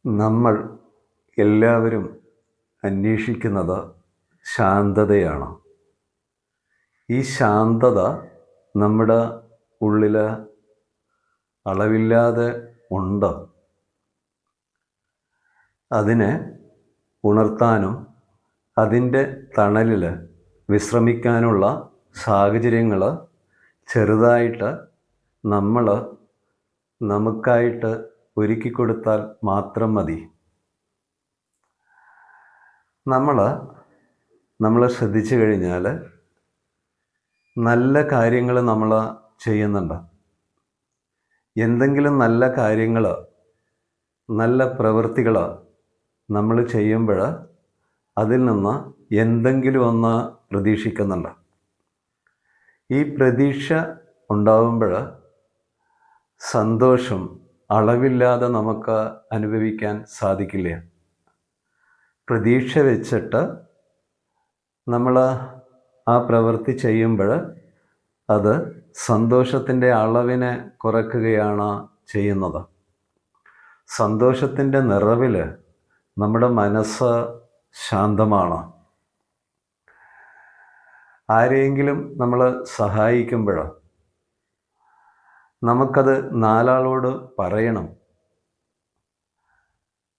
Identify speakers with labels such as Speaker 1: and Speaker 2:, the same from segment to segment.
Speaker 1: നമ്മൾ എല്ലാവരും അന്വേഷിക്കുന്നത് ശാന്തതയാണ്. ഈ ശാന്തത നമ്മുടെ ഉള്ളിൽ അളവില്ലാതെ ഉണ്ട്. അതിനെ ഉണർത്താനും അതിൻ്റെ തണലിൽ വിശ്രമിക്കാനുള്ള സാഹചര്യങ്ങൾ ചെറുതായിട്ട് നമ്മൾ നമുക്കായിട്ട് ഒരുക്കി കൊടുത്താൽ മാത്രം മതി. നമ്മൾ ശ്രദ്ധിച്ചു കഴിഞ്ഞാൽ നല്ല കാര്യങ്ങൾ നമ്മൾ ചെയ്യുന്നുണ്ട്. എന്തെങ്കിലും നല്ല കാര്യങ്ങൾ, നല്ല പ്രവൃത്തികൾ നമ്മൾ ചെയ്യുമ്പോൾ അതിൽ നിന്ന് എന്തെങ്കിലും ഒന്ന് പ്രതീക്ഷിക്കുന്നുണ്ട്. ഈ പ്രതീക്ഷ ഉണ്ടാവുമ്പോൾ സന്തോഷം അളവില്ലാതെ നമുക്ക് അനുഭവിക്കാൻ സാധിക്കില്ല. പ്രതീക്ഷ വെച്ചിട്ട് നമ്മൾ ആ പ്രവൃത്തി ചെയ്യുമ്പോൾ അത് സന്തോഷത്തിൻ്റെ അളവിനെ കുറയ്ക്കുകയാണ് ചെയ്യുന്നത്. സന്തോഷത്തിൻ്റെ നിറവിൽ നമ്മുടെ മനസ്സ് ശാന്തമാണ്. ആരെയെങ്കിലും നമ്മൾ സഹായിക്കുമ്പോൾ നമുക്കത് നാലാളോട് പറയണം.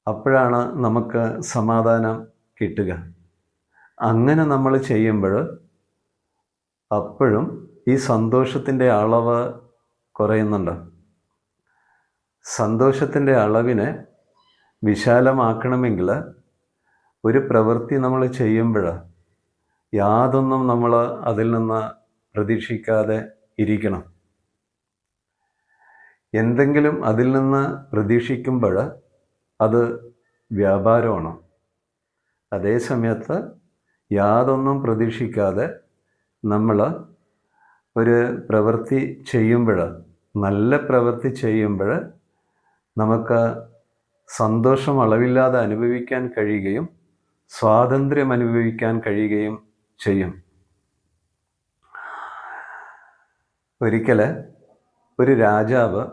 Speaker 1: അപ്പോഴാണ് നമുക്ക് സമാധാനം കിട്ടുക. അങ്ങനെ നമ്മൾ ചെയ്യുമ്പോൾ അപ്പോഴും ഈ സന്തോഷത്തിൻ്റെ അളവ് കുറയുന്നുണ്ട്. സന്തോഷത്തിൻ്റെ അളവിനെ വിശാലമാക്കണമെങ്കിൽ ഒരു പ്രവൃത്തി നമ്മൾ ചെയ്യുമ്പോൾ യാതൊന്നും നമ്മൾ അതിൽ നിന്ന് പ്രതീക്ഷിക്കാതെ ഇരിക്കണം. എന്തെങ്കിലും അതിൽ നിന്ന് പ്രതീക്ഷിക്കുമ്പോൾ അത് വ്യാപാരമാണ്. അതേ സമയത്ത് യാതൊന്നും പ്രതീക്ഷിക്കാതെ നമ്മൾ ഒരു പ്രവൃത്തി ചെയ്യുമ്പോൾ, നല്ല പ്രവൃത്തി ചെയ്യുമ്പോൾ നമുക്ക് സന്തോഷം അളവില്ലാതെ അനുഭവിക്കാൻ കഴിയുകയും സ്വാതന്ത്ര്യം അനുഭവിക്കാൻ കഴിയുകയും ചെയ്യും. ഒരിക്കൽ ഒരു രാജാവ്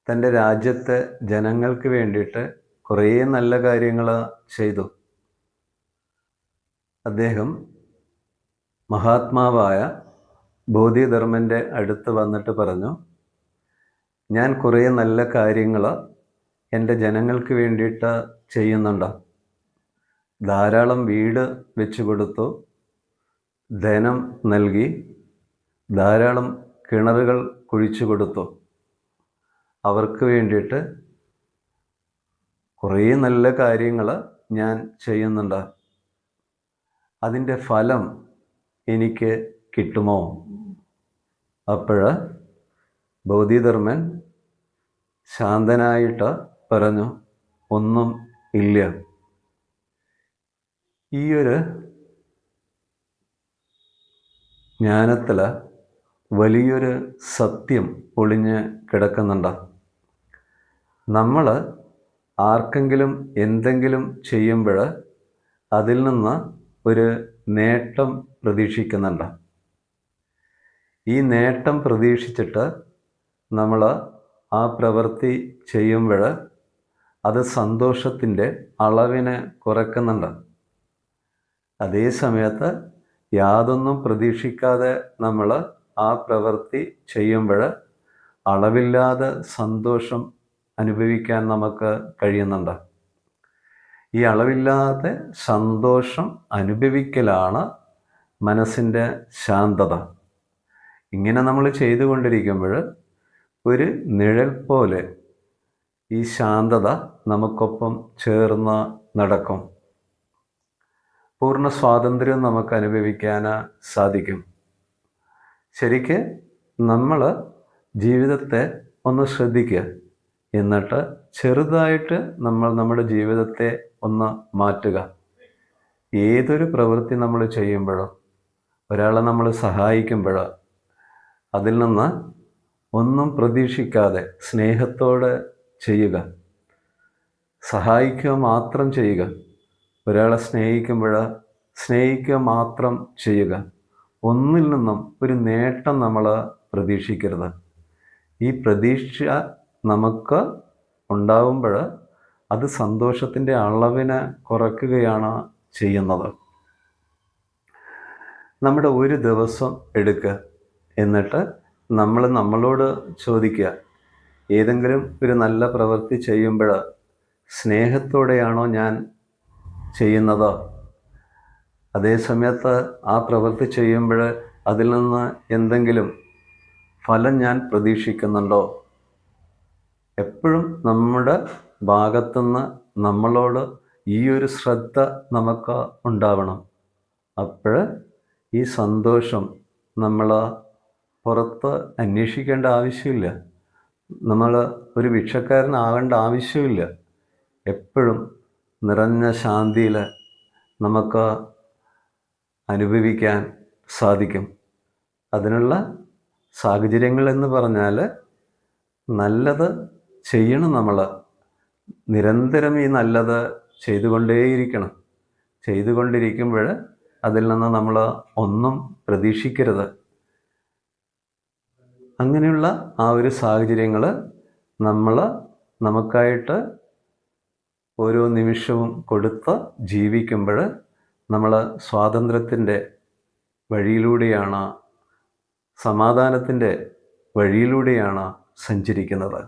Speaker 1: തൻ്റെ രാജ്യത്തെ ജനങ്ങൾക്ക് വേണ്ടിയിട്ട് കുറേ നല്ല കാര്യങ്ങൾ ചെയ്തു. അദ്ദേഹം മഹാത്മാവായ ബോധിധർമ്മൻ്റെ അടുത്ത് വന്നിട്ട് പറഞ്ഞു, ഞാൻ കുറേ നല്ല കാര്യങ്ങൾ എൻ്റെ ജനങ്ങൾക്ക് വേണ്ടിയിട്ട് ചെയ്യുന്നുണ്ട്. ധാരാളം വീട് വെച്ചു കൊടുത്തു, ധനം നൽകി, ധാരാളം കിണറുകൾ കുഴിച്ചു കൊടുത്തു. അവർക്ക് വേണ്ടിയിട്ട് കുറേ നല്ല കാര്യങ്ങൾ ഞാൻ ചെയ്യുന്നുണ്ട്. അതിൻ്റെ ഫലം എനിക്ക് കിട്ടുമോ? അപ്പോൾ ബോധിധർമ്മൻ ശാന്തനായിട്ട് പറഞ്ഞു, ഒന്നും ഇല്ല. ഈയൊരു ജ്ഞാനത്തിൽ വലിയൊരു സത്യം ഒളിഞ്ഞ് കിടക്കുന്നുണ്ട്. നമ്മൾ ആർക്കെങ്കിലും എന്തെങ്കിലും ചെയ്യുമ്പോൾ അതിൽ നിന്ന് ഒരു നേട്ടം പ്രതീക്ഷിക്കുന്നുണ്ട്. ഈ നേട്ടം പ്രതീക്ഷിച്ചിട്ട് നമ്മൾ ആ പ്രവൃത്തി ചെയ്യുമ്പോൾ അത് സന്തോഷത്തിൻ്റെ അളവിനെ കുറയ്ക്കുന്നുണ്ട്. അതേ സമയത്ത് യാതൊന്നും പ്രതീക്ഷിക്കാതെ നമ്മൾ ആ പ്രവൃത്തി ചെയ്യുമ്പോൾ അളവില്ലാതെ സന്തോഷം അനുഭവിക്കാൻ നമുക്ക് കഴിയുന്നുണ്ട്. ഈ അളവില്ലാതെ സന്തോഷം അനുഭവിക്കലാണ് മനസ്സിൻ്റെ ശാന്തത. ഇങ്ങനെ നമ്മൾ ചെയ്തുകൊണ്ടിരിക്കുമ്പോൾ ഒരു നിഴൽ പോലെ ഈ ശാന്തത നമുക്കൊപ്പം ചേർന്ന് നടക്കും. പൂർണ്ണ സ്വാതന്ത്ര്യം നമുക്ക് അനുഭവിക്കാൻ സാധിക്കും. ശരിക്ക് നമ്മൾ ജീവിതത്തെ ഒന്ന് ശ്രദ്ധിക്കുക. എന്നിട്ട് ചെറുതായിട്ട് നമ്മൾ നമ്മുടെ ജീവിതത്തെ ഒന്ന് മാറ്റുക. ഏതൊരു പ്രവൃത്തി നമ്മൾ ചെയ്യുമ്പോഴോ, ഒരാളെ നമ്മൾ സഹായിക്കുമ്പോഴോ അതിൽ നിന്ന് ഒന്നും പ്രതീക്ഷിക്കാതെ സ്നേഹത്തോടെ ചെയ്യുക. സഹായിക്കുക മാത്രം ചെയ്യുക. ഒരാളെ സ്നേഹിക്കുക മാത്രം ചെയ്യുക. ഒന്നിൽ നിന്നും ഒരു നേട്ടം നമ്മൾ പ്രതീക്ഷിക്കരുത്. ഈ പ്രതീക്ഷ നമുക്ക് ഉണ്ടാവുമ്പോൾ അത് സന്തോഷത്തിൻ്റെ അളവിനെ കുറയ്ക്കുകയാണ് ചെയ്യുന്നത്. നമ്മുടെ ഒരു ദിവസം എടുക്കുക, എന്നിട്ട് നമ്മളോട് ചോദിക്കുക, ഏതെങ്കിലും ഒരു നല്ല പ്രവൃത്തി ചെയ്യുമ്പോൾ സ്നേഹത്തോടെയാണോ ഞാൻ ചെയ്യുന്നത്? അതേ സമയത്ത് ആ പ്രവൃത്തി ചെയ്യുമ്പോൾ അതിൽ നിന്ന് എന്തെങ്കിലും ഫലം ഞാൻ പ്രതീക്ഷിക്കുന്നുണ്ടോ? എപ്പോഴും നമ്മുടെ ഭാഗത്തുനിന്ന് നമ്മളോട് ഈ ഒരു ശ്രദ്ധ നമുക്ക് ഉണ്ടാവണം. അപ്പോൾ ഈ സന്തോഷം നമ്മൾ പുറത്ത് അന്വേഷിക്കേണ്ട ആവശ്യമില്ല. നമ്മൾ ഒരു ഭിക്ഷക്കാരനാകേണ്ട ആവശ്യമില്ല. എപ്പോഴും നിറഞ്ഞ ശാന്തിയിൽ നമുക്ക് അനുഭവിക്കാൻ സാധിക്കും. അതിനുള്ള സാഹചര്യങ്ങൾ എന്ന് പറഞ്ഞാൽ നല്ലത് ചെയ്യണം. നമ്മൾ നിരന്തരം ഈ നല്ലത് ചെയ്തുകൊണ്ടേയിരിക്കണം. ചെയ്തുകൊണ്ടിരിക്കുമ്പോൾ അതിൽ നിന്ന് നമ്മൾ ഒന്നും പ്രതീക്ഷിക്കരുത്. അങ്ങനെയുള്ള ആ ഒരു സാഹചര്യങ്ങൾ നമ്മൾ നമുക്കായിട്ട് ഓരോ നിമിഷവും കൊടുത്ത് ജീവിക്കുമ്പോൾ നമ്മൾ സ്വാതന്ത്ര്യത്തിൻ്റെ വഴിയിലൂടെയാണ്, സമാധാനത്തിൻ്റെ വഴിയിലൂടെയാണ് സഞ്ചരിക്കുന്നത്.